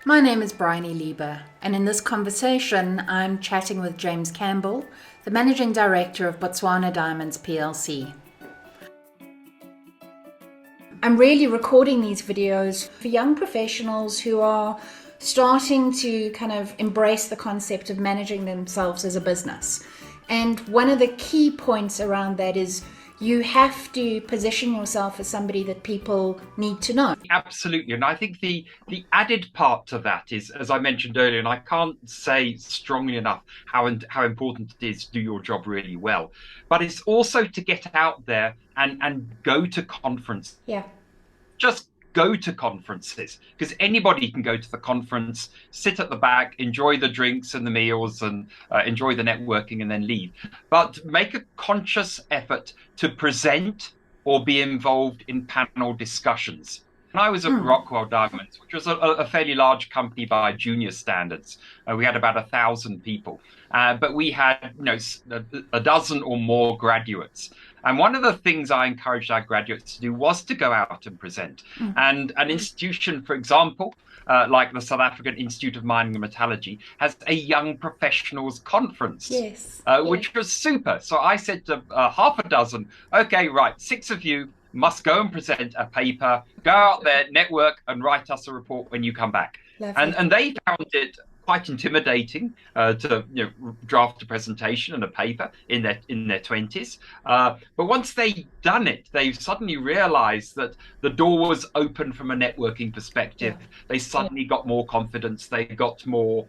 My name is Bryony Lieber, and in this conversation, I'm chatting with James Campbell, the Managing Director of Botswana Diamonds PLC. I'm really recording these videos for young professionals who are starting to kind of embrace the concept of managing themselves as a business. And one of the key points around that is you have to position yourself as somebody that people need to know. Absolutely. And I think the added part to that is, as I mentioned earlier, and I can't say strongly enough how important it is to do your job really well, but it's also to get out there and go to conferences. Yeah. Just go to conferences, because anybody can go to the conference, sit at the back, enjoy the drinks and the meals and enjoy the networking and then leave. But make a conscious effort to present or be involved in panel discussions. And I was at Rockwell Diamonds, which was a fairly large company by junior standards. We had about 1,000 people, but we had a dozen or more graduates. And one of the things I encouraged our graduates to do was to go out and present. And an institution, for example, like the South African Institute of Mining and Metallurgy, has a young professionals conference, Yes. which was super. So I said to half a dozen, okay, right, 6 of you must go and present a paper, go out there, network, and write us a report when you come back. And they found it quite intimidating to draft a presentation and a paper in their 20s. But once they'd done it, they suddenly realized that the door was open from a networking perspective. They suddenly got more confidence. They got more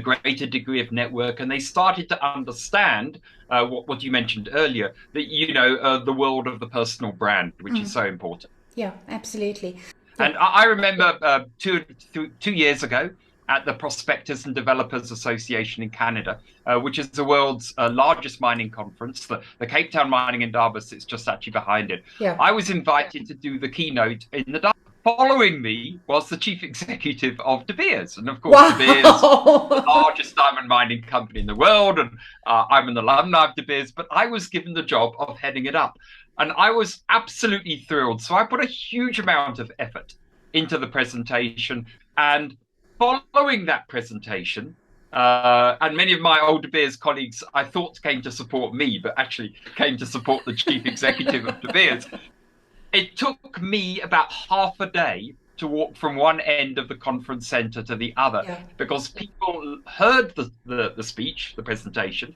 greater degree of network, and they started to understand what you mentioned earlier, that the world of the personal brand, which is so important. Yeah, absolutely. And I remember 2 years ago at the Prospectors and Developers Association in Canada, which is the world's largest mining conference. The Cape Town Mining Indaba sits just actually behind it. Yeah. I was invited to do the keynote in the dark. Following me was the chief executive of De Beers. And of course, De Beers is the largest diamond mining company in the world. And I'm an alumni of De Beers, but I was given the job of heading it up. And I was absolutely thrilled. So I put a huge amount of effort into the presentation. And following that presentation, and many of my old De Beers colleagues, I thought came to support me, but actually came to support the chief executive of De Beers. It took me about half a day to walk from one end of the conference center to the other, because people heard the speech, the presentation,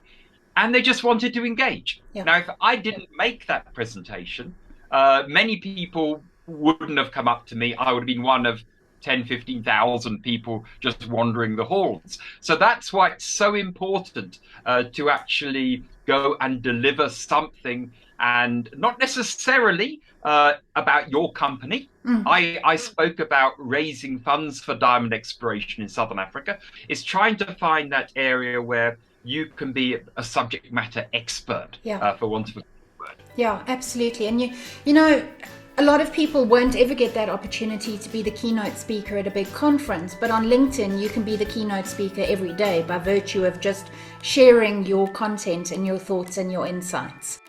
and they just wanted to engage. Now, if I didn't make that presentation, many people wouldn't have come up to me. I would have been one of 10, 15,000 people just wandering the halls. So that's why it's so important to actually go and deliver something, and not necessarily about your company. I spoke about raising funds for diamond exploration in Southern Africa. It's trying to find that area where you can be a subject matter expert, for want of a word. Yeah, absolutely. And you know, a lot of people won't ever get that opportunity to be the keynote speaker at a big conference, but on LinkedIn, you can be the keynote speaker every day by virtue of just sharing your content and your thoughts and your insights.